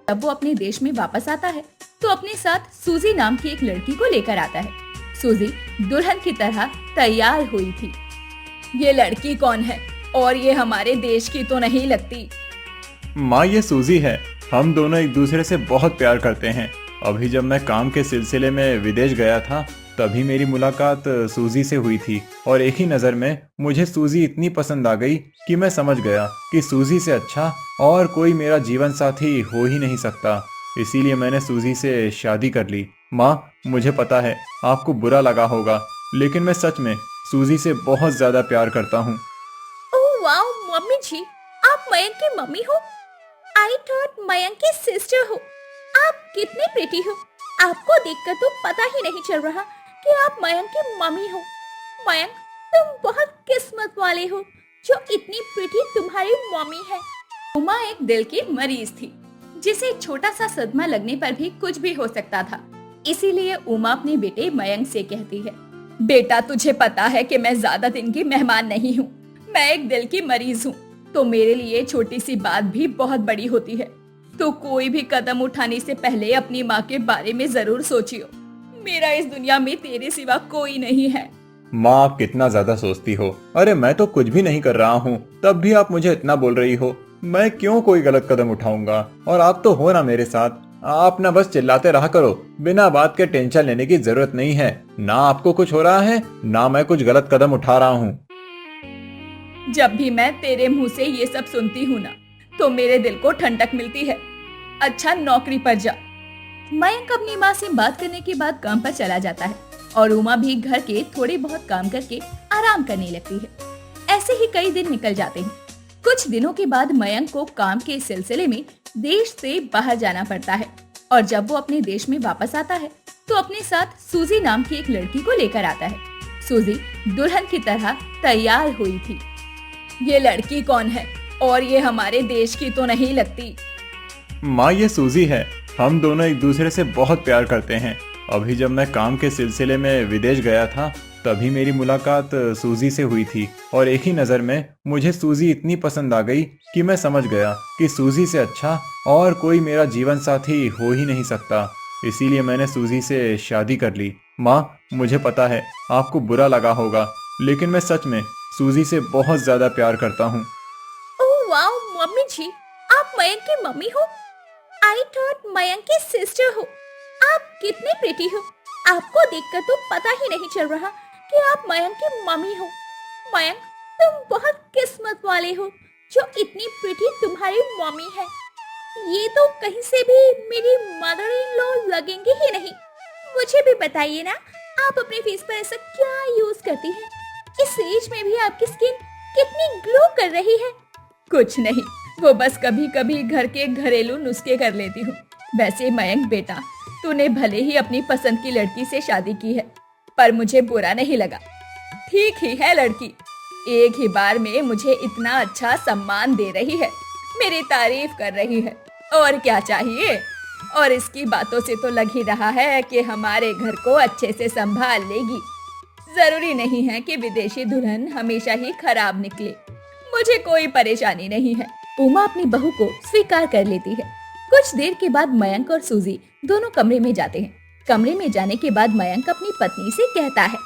जब वो अपने देश में वापस आता है तो अपने साथ सूजी नाम की एक लड़की को लेकर आता है। सूजी दुल्हन की तरह तैयार हुई थी। ये लड़की कौन है और ये हमारे देश की तो नहीं लगती। माँ, ये सूजी है। हम दोनों एक दूसरे से बहुत प्यार करते हैं। अभी जब मैं काम के सिलसिले में विदेश गया था तभी मेरी मुलाकात सूजी से हुई थी और एक ही नज़र में मुझे सूजी इतनी पसंद आ गई कि मैं समझ गया कि सूजी से अच्छा और कोई मेरा जीवन साथी हो ही नहीं सकता। इसीलिए मैंने सूजी से शादी कर ली। माँ, मुझे पता है आपको बुरा लगा होगा, लेकिन मैं सच में सूजी से बहुत ज़्यादा प्यार करता हूँ। ओह वाओ मम्मी जी, आप मयंक की मम्मी हो। आई थॉट मयंक की सिस्टर हो। आप कितने प्रिटी हो। आपको देखकर तो पता ही नहीं चल रहा कि आप मयंक की मम्मी हो। मयंक, तुम बहुत किस्मत वाले हो जो इतनी प्रिटी तुम्हारी मम्मी है। उमा एक दिल की मरीज थी जिसे छोटा सा सदमा लगने पर भी कुछ भी हो सकता था। इसीलिए उमा अपने बेटे मयंक से कहती है, बेटा तुझे पता है कि मैं ज्यादा दिन की मेहमान नहीं हूँ। मैं एक दिल की मरीज हूँ, तो मेरे लिए छोटी सी बात भी बहुत बड़ी होती है। तो कोई भी कदम उठाने से पहले अपनी माँ के बारे में जरूर सोचियो। मेरा इस दुनिया में तेरे सिवा कोई नहीं है। माँ, आप कितना ज्यादा सोचती हो। अरे मैं तो कुछ भी नहीं कर रहा हूँ, तब भी आप मुझे इतना बोल रही हो। मैं क्यों कोई गलत कदम उठाऊंगा, और आप तो हो ना मेरे साथ। आप ना बस चिल्लाते रहा करो, बिना बात के टेंशन लेने की जरूरत नहीं है। ना आपको कुछ हो रहा है, ना मैं कुछ गलत कदम उठा रहा हूँ। जब भी मैं तेरे मुंह से ये सब सुनती हूँ ना, तो मेरे दिल को ठंडक मिलती है। अच्छा नौकरी पर जा। मयंक अपनी माँ से बात करने के बाद काम पर चला जाता है और उमा भी घर के थोड़े बहुत काम करके आराम करने लगती है। ऐसे ही कई दिन निकल जाते हैं। कुछ दिनों के बाद मयंक को काम के सिलसिले में देश से बाहर जाना पड़ता है और जब वो अपने देश में वापस आता है तो अपने साथ सूजी नाम की एक लड़की को लेकर आता है। सूजी दुल्हन की तरह तैयार हुई थी। ये लड़की कौन है और ये हमारे देश की तो नहीं लगती। माँ, ये सूजी है। हम दोनों एक दूसरे से बहुत प्यार करते हैं। अभी जब मैं काम के सिलसिले में विदेश गया था तभी मेरी मुलाकात सूजी से हुई थी और एक ही नज़र में मुझे सूजी इतनी पसंद आ गई कि मैं समझ गया कि सूजी से अच्छा और कोई मेरा जीवन साथी हो ही नहीं सकता। इसीलिए मैंने सूजी से शादी कर ली। माँ, मुझे पता है आपको बुरा लगा होगा, लेकिन मैं सच में सूजी से बहुत ज़्यादा प्यार करता हूँ। ओह वाओ मम्मी जी, आप मयंक की मम्मी हो। आई थॉट मयंक की सिस्टर हो। आप कितने प्रिटी हो। आपको देखकर तो पता ही नहीं चल रहा कि आप मयंक की मम्मी हो। मयंक, तुम बहुत किस्मत वाले हो जो इतनी प्रिटी तुम्हारी मम्मी है। ये तो कहीं से भी मेरी मदर इन लॉ लगेंगे ही नहीं। मुझे भी बताइए ना, आप अपने फेस पर ऐसा क्या यूज करती हैं? इस एज में भी आपकी स्किन कितनी ग्लो कर रही है। कुछ नहीं, वो बस कभी कभी घर के घरेलू नुस्खे कर लेती हूँ। वैसे मयंक बेटा, तूने भले ही अपनी पसंद की लड़की से शादी की है, पर मुझे बुरा नहीं लगा। ठीक ही है लड़की, एक ही बार में मुझे इतना अच्छा सम्मान दे रही है, मेरी तारीफ कर रही है, और क्या चाहिए। और इसकी बातों से तो लग ही रहा है कि हमारे घर को अच्छे से संभाल लेगी। जरूरी नहीं है कि विदेशी दुल्हन हमेशा ही खराब निकले। मुझे कोई परेशानी नहीं है। उमा अपनी बहू को स्वीकार कर लेती है। कुछ देर के बाद मयंक और सूजी दोनों कमरे में जाते हैं। कमरे में जाने के बाद मयंक अपनी पत्नी से कहता है,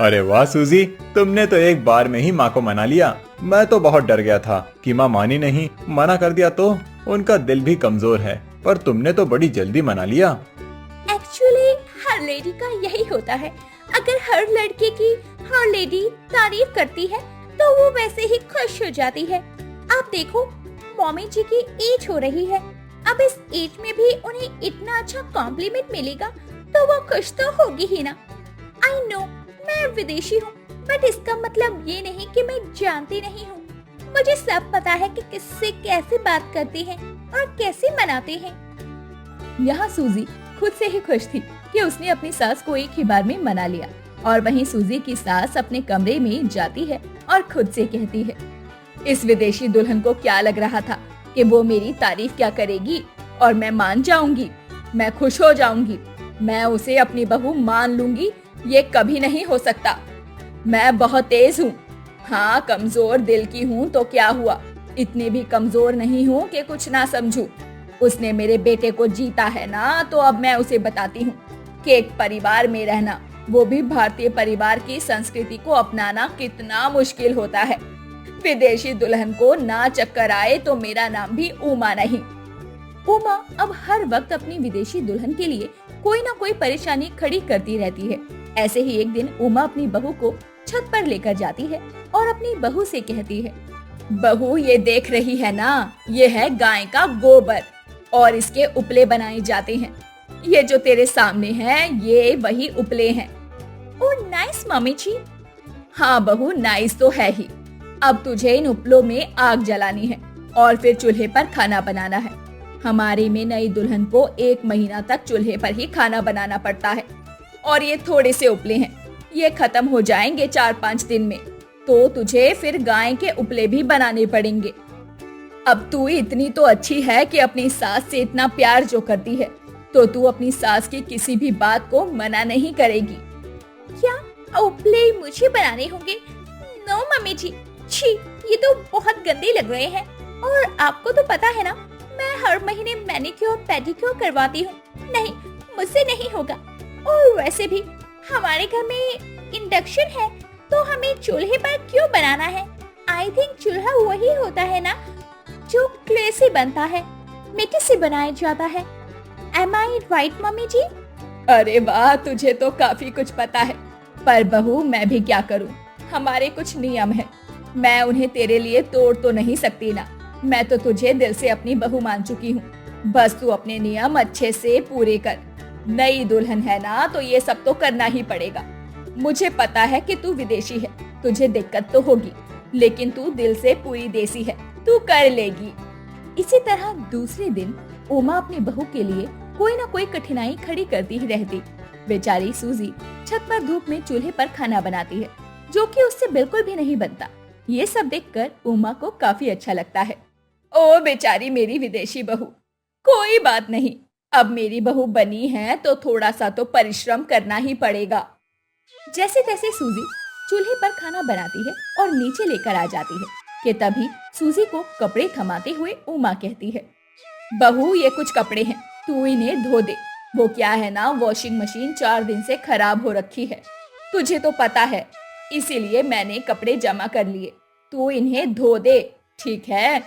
अरे वाह सूजी, तुमने तो एक बार में ही माँ को मना लिया। मैं तो बहुत डर गया था कि माँ मानी नहीं। मना कर दिया तो उनका दिल भी कमजोर है, पर तुमने तो बड़ी जल्दी मना लिया। एक्चुअली हर लेडी का यही होता है। अगर हर लड़के की हर लेडी तारीफ करती है तो वो वैसे ही खुश हो जाती है। आप देखो, मम्मी जी की एज हो रही है। अब इस एज में भी उन्हें इतना अच्छा कॉम्प्लीमेंट मिलेगा तो वो खुश तो होगी ही ना। आई नो मैं विदेशी हूँ, बट इसका मतलब ये नहीं कि मैं जानती नहीं हूँ। मुझे सब पता है कि किससे कैसे बात करते हैं और कैसे मनाते हैं। यहाँ सूजी खुद से ही खुश थी कि उसने अपनी सास को एक ही बार में मना लिया। और वहीं सूजी की सास अपने कमरे में जाती है और खुद से कहती है, इस विदेशी दुल्हन को क्या लग रहा था कि वो मेरी तारीफ क्या करेगी और मैं मान जाऊंगी, मैं खुश हो जाऊंगी, मैं उसे अपनी बहू मान लूंगी। ये कभी नहीं हो सकता। मैं बहुत तेज हूँ। हाँ, कमजोर दिल की हूँ तो क्या हुआ, इतनी भी कमजोर नहीं हूँ कि कुछ ना समझूं। उसने मेरे बेटे को जीता है ना, तो अब मैं उसे बताती हूँ कि एक परिवार में रहना, वो भी भारतीय परिवार की संस्कृति को अपनाना कितना मुश्किल होता है। विदेशी दुल्हन को ना चक्कर आए तो मेरा नाम भी उमा नहीं। उमा अब हर वक्त अपनी विदेशी दुल्हन के लिए कोई ना कोई परेशानी खड़ी करती रहती है। ऐसे ही एक दिन उमा अपनी बहू को छत पर लेकर जाती है और अपनी बहू से कहती है, बहू ये देख रही है ना, ये है गाय का गोबर और इसके उपले बनाए जाते हैं। ये जो तेरे सामने है ये वही उपले हैं। ओह नाइस मम्मी जी। हाँ बहू, नाइस तो है ही। अब तुझे इन उपलों में आग जलानी है और फिर चूल्हे पर खाना बनाना है। हमारे में नई दुल्हन को 1 महीना तक चूल्हे पर ही खाना बनाना पड़ता है और ये थोड़े से उपले हैं, ये खत्म हो जाएंगे 4-5 दिन में, तो तुझे फिर गाय के उपले भी बनाने पड़ेंगे। अब तू इतनी तो अच्छी है कि अपनी सास से इतना प्यार जो करती है, तो तू अपनी सास की किसी भी बात को मना नहीं करेगी। क्या उपले मुझे बनाने होंगे? नो मम्मी जी, छी, ये तो बहुत गंदे लग रहे हैं और आपको तो पता है ना, मैं हर महीने मैनिक्योर पेडिक्योर करवाती हूँ। नहीं, मुझसे नहीं होगा। और वैसे भी हमारे घर में इंडक्शन है, तो हमें चूल्हे पर क्यों बनाना है? आई थिंक चूल्हा वही होता है ना जो क्ले से बनता है, मिट्टी से बनाया जाता है। Am I right, मम्मी जी? अरे वाह, तुझे तो काफी कुछ पता है। पर बहू, मैं भी क्या करूं? हमारे कुछ नियम है, मैं उन्हें तेरे लिए तोड़ तो नहीं सकती ना। मैं तो तुझे दिल से अपनी बहू मान चुकी हूँ, बस तू अपने नियम अच्छे से पूरे कर। नई दुल्हन है ना, तो ये सब तो करना ही पड़ेगा। मुझे पता है कि तू विदेशी है, तुझे दिक्कत तो होगी, लेकिन तू दिल से पूरी देसी है, तू कर लेगी। इसी तरह दूसरे दिन उमा अपनी बहू के लिए कोई ना कोई कठिनाई खड़ी करती ही रहती। बेचारी सूजी छत पर धूप में चूल्हे पर खाना बनाती है, जो कि उससे बिल्कुल भी नहीं बनता। ये सब देखकर उमा को काफी अच्छा लगता है। ओ बेचारी मेरी विदेशी बहू, कोई बात नहीं, अब मेरी बहू बनी है तो थोड़ा सा तो परिश्रम करना ही पड़ेगा। जैसे तैसे सूजी चूल्हे पर खाना बनाती है और नीचे लेकर आ जाती है कि तभी सूजी को कपड़े थमाते हुए उमा कहती है, बहू ये कुछ कपड़े हैं, तू इन्हें धो दे। वो क्या है ना, वॉशिंग मशीन 4 दिन से खराब हो रखी है, तुझे तो पता है, इसीलिए मैंने कपड़े जमा कर लिए, तू इन्हें धो दे, ठीक है?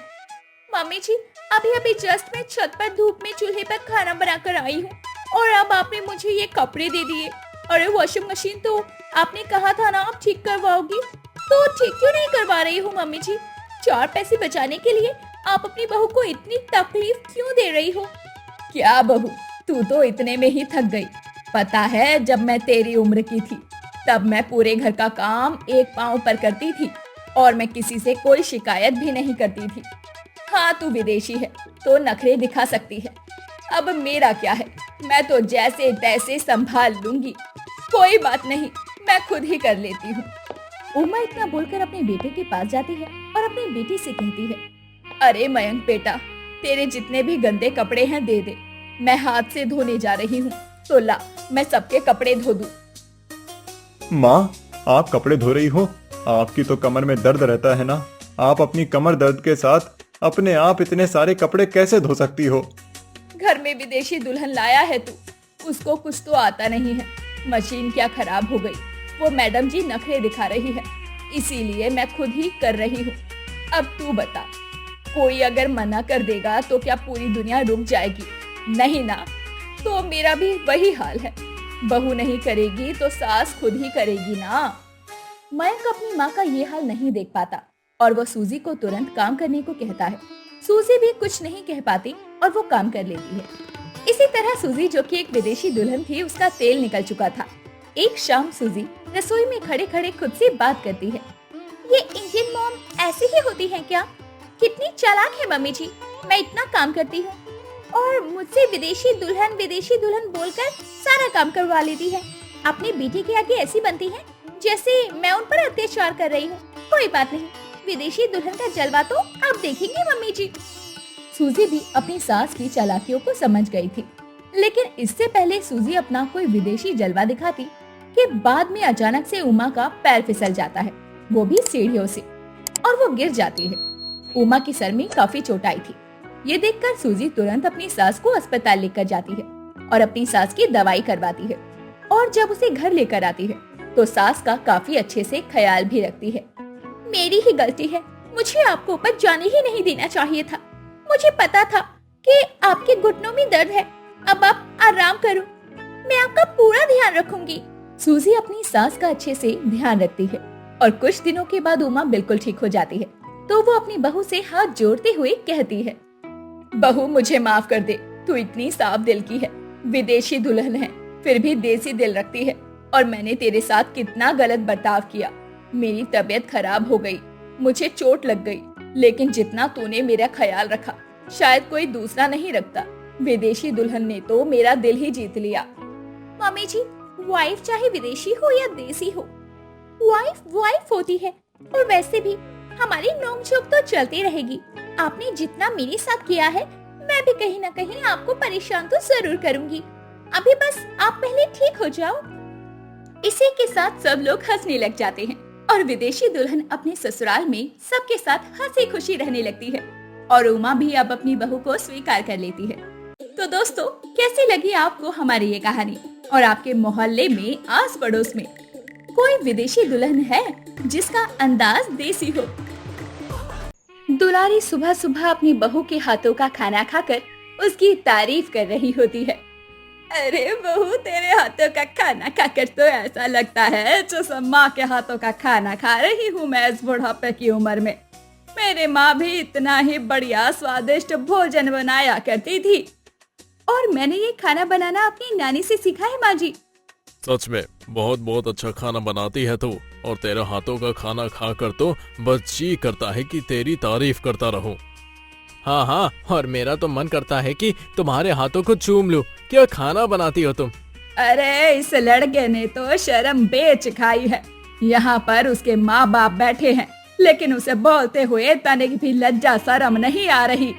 मम्मी जी, अभी अभी जस्ट मैं छत पर धूप में चूल्हे पर खाना बनाकर आई हूँ और अब आपने मुझे ये कपड़े दे दिए। अरे वॉशिंग मशीन तो आपने कहा था ना आप ठीक करवाओगी, तो ठीक क्यों नहीं करवा रही हूँ मम्मी जी? 4 पैसे बचाने के लिए आप अपनी बहू को इतनी तकलीफ क्यों दे रही हो? क्या बहू, तू तो इतने में ही थक गई। पता है, जब मैं तेरी उम्र की थी तब मैं पूरे घर का काम एक पांव पर करती थी और मैं किसी से कोई शिकायत भी नहीं करती थी। हाँ, तू विदेशी है तो नखरे दिखा सकती है, अब मेरा क्या है, मैं तो जैसे तैसे संभाल लूंगी। कोई बात नहीं, मैं खुद ही कर लेती हूँ। उमा इतना बोलकर अपने बेटे के पास जाती है और अपनी बेटी से कहती है, अरे मयंक बेटा, तेरे जितने भी गंदे कपड़े हैं दे दे, मैं हाथ से धोने जा रही हूँ, तो ला मैं सबके कपड़े धो दूँ। माँ, आप कपड़े धो रही हो? आपकी तो कमर में दर्द रहता है ना, आप अपनी कमर दर्द के साथ अपने आप इतने सारे कपड़े कैसे धो सकती हो? घर में विदेशी दुल्हन लाया है तू, उसको कुछ तो आता नहीं है। मशीन क्या खराब हो गई, वो मैडम जी नखरे दिखा रही है, इसीलिए मैं खुद ही कर रही हूँ। अब तू बता, कोई अगर मना कर देगा तो क्या पूरी दुनिया रुक जाएगी? नहीं ना, तो मेरा भी वही हाल है, बहू नहीं करेगी तो सास खुद ही करेगी ना। मयंक अपनी माँ का ये हाल नहीं देख पाता और वो सूजी को तुरंत काम करने को कहता है। सूजी भी कुछ नहीं कह पाती और वो काम कर लेती है। इसी तरह सूजी, जो कि एक विदेशी दुल्हन थी, उसका तेल निकल चुका था। एक शाम सूजी रसोई में खड़े खड़े खुद से बात करती है, ये इंडियन मॉम ऐसी ही होती है क्या? कितनी चालाक है मम्मी जी, मैं इतना काम करती हूँ और मुझसे विदेशी दुल्हन बोलकर सारा काम करवा लेती है। अपनी बेटी के आगे ऐसी बनती है जैसे मैं उन पर अत्याचार कर रही हूँ। कोई बात नहीं, विदेशी दुल्हन का जलवा तो आप देखेंगे मम्मी जी। सूजी भी अपनी सास की चालाकियों को समझ गई थी, लेकिन इससे पहले सूजी अपना कोई विदेशी जलवा दिखाती कि बाद में अचानक से उमा का पैर फिसल जाता है, वो भी सीढ़ियों से, और वो गिर जाती है। उमा के सर में काफी चोट आई थी। ये देखकर सूजी तुरंत अपनी सास को अस्पताल लेकर जाती है और अपनी सास की दवाई करवाती है। और जब उसे घर लेकर आती है तो सास का काफी अच्छे से ख्याल भी रखती है। मेरी ही गलती है, मुझे आपको ऊपर जाने ही नहीं देना चाहिए था। मुझे पता था कि आपके घुटनों में दर्द है। अब आप आराम करो, मैं आपका पूरा ध्यान रखूंगी। सूजी अपनी सास का अच्छे से ध्यान रखती है और कुछ दिनों के बाद उमा बिल्कुल ठीक हो जाती है। तो वो अपनी बहू से हाथ जोड़ते हुए कहती है, बहू मुझे माफ कर दे, तू इतनी साफ दिल की है, विदेशी दुल्हन है फिर भी देसी दिल रखती है। और मैंने तेरे साथ कितना गलत बर्ताव किया। मेरी तबीयत खराब हो गई, मुझे चोट लग गई, लेकिन जितना तूने मेरा ख्याल रखा शायद कोई दूसरा नहीं रखता। विदेशी दुल्हन ने तो मेरा दिल ही जीत लिया। मम्मी जी, वाइफ चाहे विदेशी हो या देसी हो, वाइफ वाइफ होती है। और वैसे भी हमारी नोक-झोंक तो चलती रहेगी। आपने जितना मेरे साथ किया है, मैं भी कहीं न कहीं आपको परेशान तो जरूर करूंगी। अभी बस आप पहले ठीक हो जाओ। इसी के साथ सब लोग हंसने लग जाते हैं और विदेशी दुल्हन अपने ससुराल में सबके साथ हंसी खुशी रहने लगती है। और उमा भी अब अपनी बहू को स्वीकार कर लेती है। तो दोस्तों, कैसी लगी आपको हमारी ये कहानी? और आपके मोहल्ले में, आस पड़ोस में कोई विदेशी दुल्हन है जिसका अंदाज देसी हो? दुलारी सुबह सुबह अपनी बहू के हाथों का खाना खाकर उसकी तारीफ कर रही होती है। अरे बहू, तेरे हाथों का खाना खाकर तो ऐसा लगता है जैसे माँ के हाथों का खाना खा रही हूँ मैं इस बुढ़ापे की उम्र में। मेरे माँ भी इतना ही बढ़िया स्वादिष्ट भोजन बनाया करती थी और मैंने ये खाना बनाना अपनी नानी से सीखा है माँ जी। सच में बहुत बहुत अच्छा खाना बनाती है तू, और तेरे हाथों का खाना खाकर तो बस जी करता है कि तेरी तारीफ करता रहूं। हाँ हाँ, और मेरा तो मन करता है कि तुम्हारे हाथों को चूम लूं। क्या खाना बनाती हो तुम? अरे इस लड़के ने तो शर्म बेच खाई है। यहाँ पर उसके माँ बाप बैठे हैं, लेकिन उसे बोलते हुए तनिक भी लज्जा शर्म नहीं आ रही।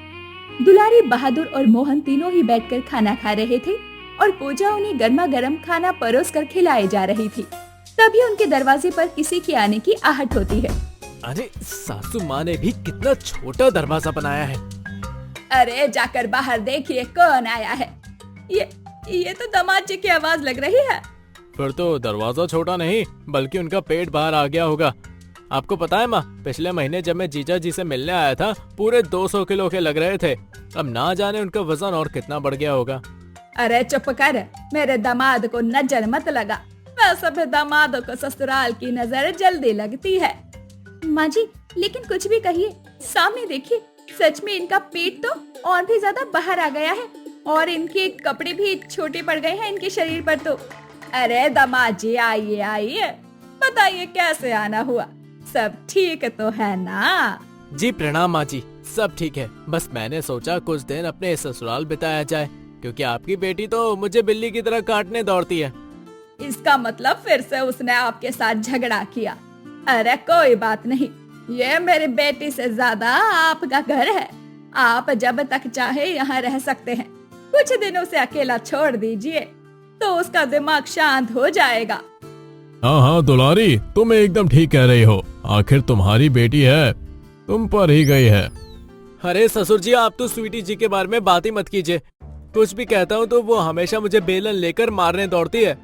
दुलारी, बहादुर और मोहन तीनों ही बैठकर खाना खा रहे थे और पूजा उन्हें गर्मा गर्म खाना परोस कर खिलाए जा रही थी। तभी उनके दरवाजे पर किसी के आने की आहट होती है। अरे सासू माँ ने भी कितना छोटा दरवाजा बनाया है। अरे जाकर बाहर देखिए कौन आया है। ये तो दामाद जी की आवाज लग रही है। फिर तो दरवाजा छोटा नहीं बल्कि उनका पेट बाहर आ गया होगा। आपको पता है माँ, पिछले महीने जब मैं जीजा जी से मिलने आया था पूरे 200 किलो के लग रहे थे। अब ना जाने उनका वजन और कितना बढ़ गया होगा। अरे चुप कर, मेरे दामाद को नजर मत लगा। वैसे भी दामादों को ससुराल की नजर जल्दी लगती है। माँ जी, लेकिन कुछ भी कहिए, सामने देखिए, सच में इनका पेट तो और भी ज्यादा बाहर आ गया है और इनके कपड़े भी छोटे पड़ गए हैं इनके शरीर पर तो। अरे दामाद जी, आइए आइए, बताइए कैसे आना हुआ? सब ठीक तो है ना? जी प्रणाम माँ जी, सब ठीक है। बस मैंने सोचा कुछ दिन अपने ससुराल बिताया जाए, क्योंकि आपकी बेटी तो मुझे बिल्ली की तरह काटने दौड़ती है। इसका मतलब फिर से उसने आपके साथ झगड़ा किया? अरे कोई बात नहीं, ये मेरी बेटी से ज्यादा आपका घर है। आप जब तक चाहे यहाँ रह सकते हैं। कुछ दिनों से अकेला छोड़ दीजिए तो उसका दिमाग शांत हो जाएगा। हाँ हाँ दुलारी, तुम एकदम ठीक कह रही हो। आखिर तुम्हारी बेटी है, तुम पर ही गई है। अरे ससुर जी, आप तो स्वीटी जी के बारे में बात ही मत कीजिए। कुछ भी कहता हूँ तो वो हमेशा मुझे बेलन लेकर मारने दौड़ती है।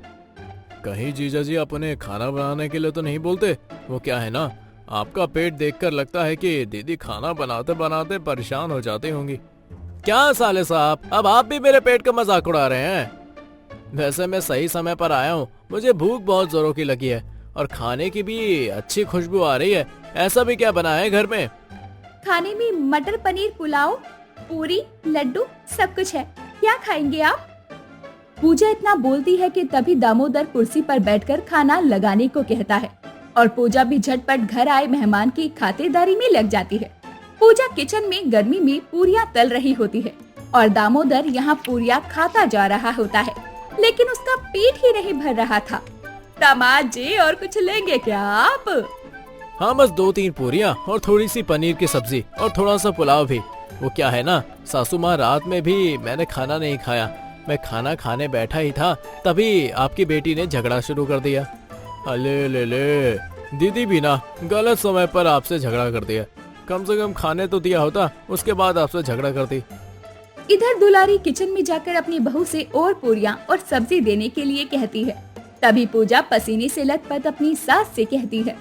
कहीं जीजा जी आप उन्हें खाना बनाने के लिए तो नहीं बोलते? वो क्या है ना, आपका पेट देखकर लगता है कि दीदी खाना बनाते बनाते परेशान हो जाती होंगी। क्या साले साहब, अब आप भी मेरे पेट का मजाक उड़ा रहे हैं। वैसे मैं सही समय पर आया हूँ, मुझे भूख बहुत जोरों की लगी है और खाने की भी अच्छी खुशबू आ रही है। ऐसा भी क्या बना है घर में? खाने में मटर पनीर पुलाव, पूरी, लड्डू सब कुछ है। क्या खाएंगे आप? पूजा इतना बोलती है कि तभी दामोदर कुर्सी पर बैठकर खाना लगाने को कहता है और पूजा भी झटपट घर आए मेहमान की खातिरदारी में लग जाती है। पूजा किचन में गर्मी में पूरियां तल रही होती है और दामोदर यहाँ पूरियां खाता जा रहा होता है, लेकिन उसका पेट ही नहीं भर रहा था। दामाद जी, और कुछ लेंगे क्या आप? हाँ, बस 2-3 पूरियां और थोड़ी सी पनीर की सब्जी और थोड़ा सा पुलाव भी। वो क्या है ना, सासू माँ, रात में भी मैंने खाना नहीं खाया। मैं खाना खाने बैठा ही था, तभी आपकी बेटी ने झगड़ा शुरू कर दिया। अले ले ले, दीदी भी ना गलत समय पर आपसे झगड़ा कर दिया। कम से कम खाने तो दिया होता, उसके बाद आपसे झगड़ा करती। इधर दुलारी किचन में जाकर अपनी बहू से और पूरियां और सब्जी देने के लिए कहती है। तभी पूजा पसीने से लथपथ अपनी सास से कहती है,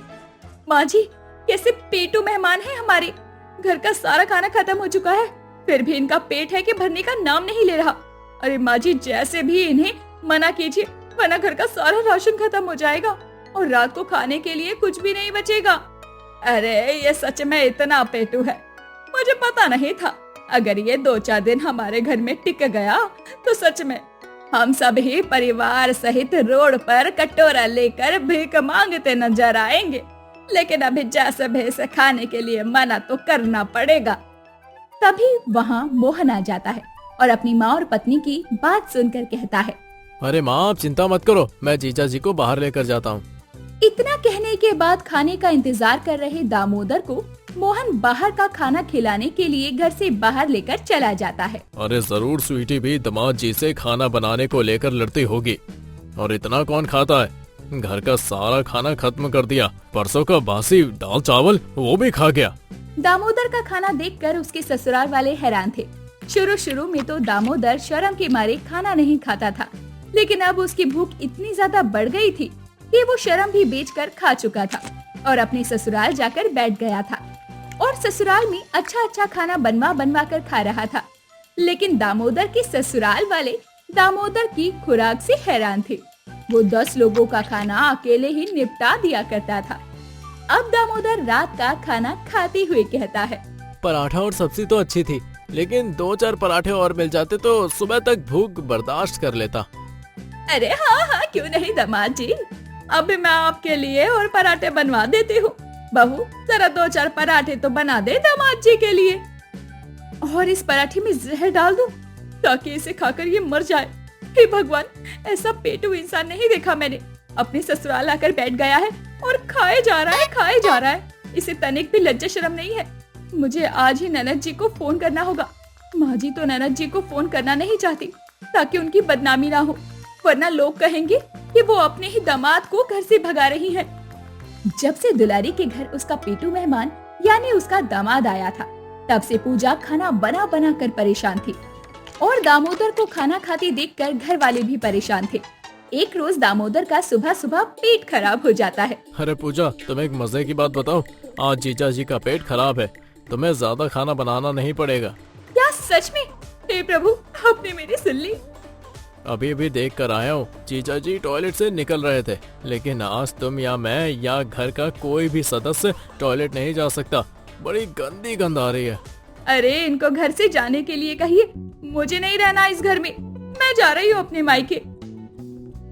माँ जी कैसे पेटू मेहमान है हमारे, घर का सारा खाना खत्म हो चुका है, फिर भी इनका पेट है कि भरने का नाम नहीं ले रहा। अरे माँ जी जैसे भी इन्हें मना कीजिए, वरना घर का सारा राशन खत्म हो जाएगा और रात को खाने के लिए कुछ भी नहीं बचेगा। अरे ये सच में इतना पेटू है, मुझे पता नहीं था। अगर ये 2-4 दिन हमारे घर में टिक गया तो सच में हम सब ही परिवार सहित रोड पर कटोरा लेकर भीख मांगते नजर आएंगे। लेकिन अभी जैसे भैंसे खाने के लिए मना तो करना पड़ेगा। तभी वहाँ मोहन आ जाता है और अपनी माँ और पत्नी की बात सुनकर कहता है, अरे माँ आप चिंता मत करो, मैं जीजा जी को बाहर लेकर जाता हूँ। इतना कहने के बाद खाने का इंतजार कर रहे दामोदर को मोहन बाहर का खाना खिलाने के लिए घर से बाहर लेकर चला जाता है। अरे जरूर स्वीटी भी दामाद जी से खाना बनाने को लेकर लड़ती होगी, और इतना कौन खाता है, घर का सारा खाना खत्म कर दिया, परसों का बासी दाल चावल वो भी खा गया। दामोदर का खाना देखकर उसके ससुराल वाले हैरान थे। शुरू में तो दामोदर शर्म के मारे खाना नहीं खाता था, लेकिन अब उसकी भूख इतनी ज्यादा बढ़ गई थी कि वो शर्म भी बेचकर खा चुका था और अपने ससुराल जाकर बैठ गया था और ससुराल में अच्छा खाना बनवा कर खा रहा था। लेकिन दामोदर के ससुराल वाले दामोदर की खुराक से हैरान थे। वो 10 लोगों का खाना अकेले ही निपटा दिया करता था। अब दामोदर रात का खाना खाते हुए कहता है, पराठा और सब्जी तो अच्छी थी, लेकिन 2-4 पराठे और मिल जाते तो सुबह तक भूख बर्दाश्त कर लेता। अरे हाँ क्यों नहीं दामाद जी, अभी मैं आपके लिए और पराठे बनवा देती हूँ। बहू जरा 2-4 पराठे तो बना दे दामाद जी के लिए, और इस पराठे में जहर डाल दूं ताकि इसे खाकर ये मर जाए। हे भगवान, ऐसा पेटू इंसान नहीं देखा मैंने। अपने ससुराल आकर बैठ गया है और खाए जा रहा है। इसे तनिक भी लज्जा शर्म नहीं है। मुझे आज ही ननद जी को फोन करना होगा। माँ जी तो ननद जी को फोन करना नहीं चाहती ताकि उनकी बदनामी ना हो, वरना लोग कहेंगे कि वो अपने ही दामाद को घर से भगा रही है। जब से दुलारी के घर उसका पेटू मेहमान यानी उसका दामाद आया था, तब से पूजा खाना बना कर परेशान थी और दामोदर को खाना खाते देखकर घर वाले भी परेशान थे। एक रोज दामोदर का सुबह पेट खराब हो जाता है। अरे पूजा, तुम्हें एक मजे की बात बताओ, आज जीजा जी का पेट खराब है, तुम्हें ज्यादा खाना बनाना नहीं पड़ेगा। क्या सच में? हे प्रभु, आपने मेरी सुन ली। अभी देख कर आया हूँ, जीजा जी टॉयलेट से निकल रहे थे, लेकिन आज तुम या मैं या घर का कोई भी सदस्य टॉयलेट नहीं जा सकता। बड़ी गंदी गंध आ रही है। अरे इनको घर से जाने के लिए कहिए, मुझे नहीं रहना इस घर में, मैं जा रही हूँ अपने मायके।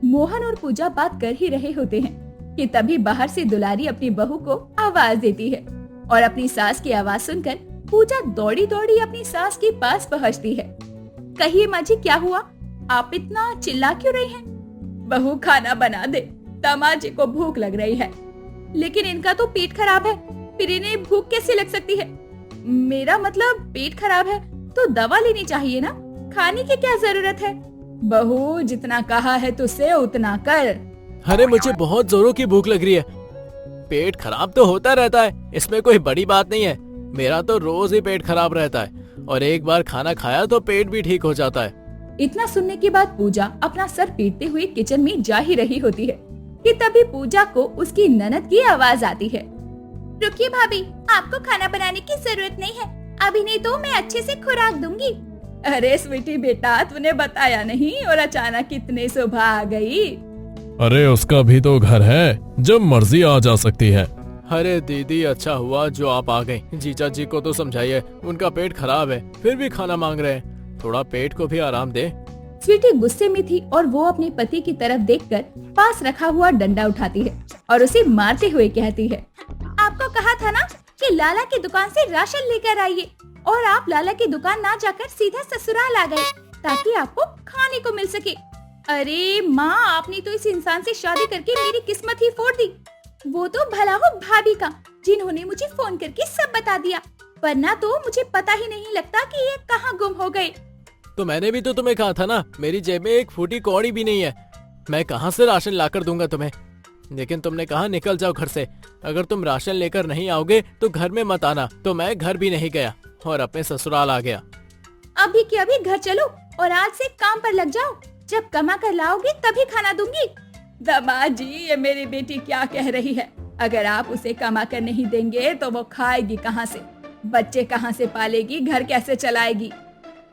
मोहन और पूजा बात कर ही रहे होते हैं कि तभी बाहर से दुलारी अपनी बहू को आवाज देती है और अपनी सास की आवाज सुनकर पूजा दौड़ी अपनी सास के पास पहुँचती है। कहिए माँ जी, क्या हुआ? आप इतना चिल्ला क्यों रही हैं? बहू खाना बना दे, दामाद जी को भूख लग रही है। लेकिन इनका तो पेट खराब है, फिर इन्हें भूख कैसे लग सकती है? मेरा मतलब पेट खराब है तो दवा लेनी चाहिए ना, खाने की क्या जरूरत है? बहू जितना कहा है तुझसे उतना कर। अरे मुझे बहुत जोरों की भूख लग रही है। पेट खराब तो होता रहता है, इसमें कोई बड़ी बात नहीं है। मेरा तो रोज ही पेट खराब रहता है और एक बार खाना खाया तो पेट भी ठीक हो जाता है। इतना सुनने के बाद पूजा अपना सर पीटते हुए किचन में जा ही रही होती है कि तभी पूजा को उसकी ननद की आवाज आती है। रुकिए भाभी, आपको खाना बनाने की जरूरत नहीं है, अभी नहीं तो मैं अच्छे से खुराक दूंगी। अरे स्वीटी बेटा, तूने बताया नहीं और अचानक कितने सुबह आ गई। अरे उसका भी तो घर है, जब मर्जी आ जा सकती है। अरे दीदी, अच्छा हुआ जो आप आ गई। जीजा जी को तो समझाइए, उनका पेट खराब है, फिर भी खाना मांग रहे हैं, थोड़ा पेट को भी आराम दे। स्वीटी गुस्से में थी और वो अपने पति की तरफ देखकर पास रखा हुआ डंडा उठाती है और उसे मारते हुए कहती है, आपको कहा था ना कि लाला की दुकान से राशन लेकर आइए, और आप लाला की दुकान ना जाकर सीधा ससुराल आ गए ताकि आपको खाने को मिल सके। अरे माँ, आपने तो इस इंसान से शादी करके मेरी किस्मत ही फोड़ दी। वो तो भला हो भाभी का, जिन्होंने मुझे फोन करके सब बता दिया, वरना तो मुझे पता ही नहीं लगता कि ये कहाँ गुम हो गए। तो मैंने भी तो तुम्हें कहा था ना, मेरी जेब में एक फूटी कौड़ी भी नहीं है, मैं कहाँ से राशन लाकर दूंगा तुम्हें। लेकिन तुमने कहा निकल जाओ घर से। अगर तुम राशन लेकर नहीं आओगे तो घर में मत आना। तो मैं घर भी नहीं गया और अपने ससुराल आ गया। अभी के अभी घर चलो और आज से काम पर लग जाओ। जब कमा कर लाओगे तभी खाना दूंगी। दामाद जी, ये मेरी बेटी क्या कह रही है? अगर आप उसे कमा कर नहीं देंगे तो वो खाएगी कहाँ से? बच्चे कहाँ से पालेगी? घर कैसे चलाएगी?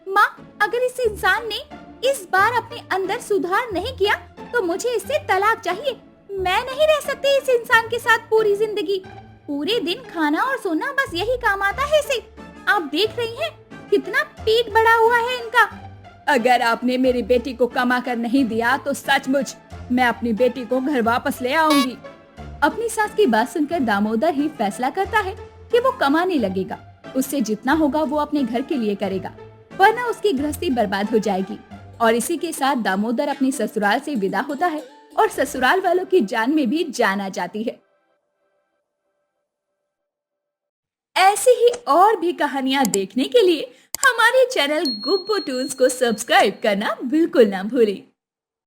माँ, अगर इस इंसान ने इस बार अपने अंदर सुधार नहीं किया तो मुझे इससे तलाक चाहिए। मैं नहीं रह सकती इस इंसान के साथ पूरी जिंदगी। पूरे दिन खाना और सोना, बस यही काम आता है इसे। आप देख रही हैं कितना पेट बड़ा हुआ है इनका। अगर आपने मेरी बेटी को कमा कर नहीं दिया तो सचमुच मैं अपनी बेटी को घर वापस ले आऊंगी। अपनी सास की बात सुनकर दामोदर ही फैसला करता है कि वो कमाने लगेगा। उससे जितना होगा वो अपने घर के लिए करेगा, वरना उसकी गृहस्थी बर्बाद हो जाएगी। और इसी के साथ दामोदर अपने ससुराल से विदा होता है और ससुराल वालों की जान में भी जान आ जाती है। ऐसी ही और भी कहानियां देखने के लिए हमारे चैनल गुब्बू टून्स को सब्सक्राइब करना बिल्कुल ना भूलें।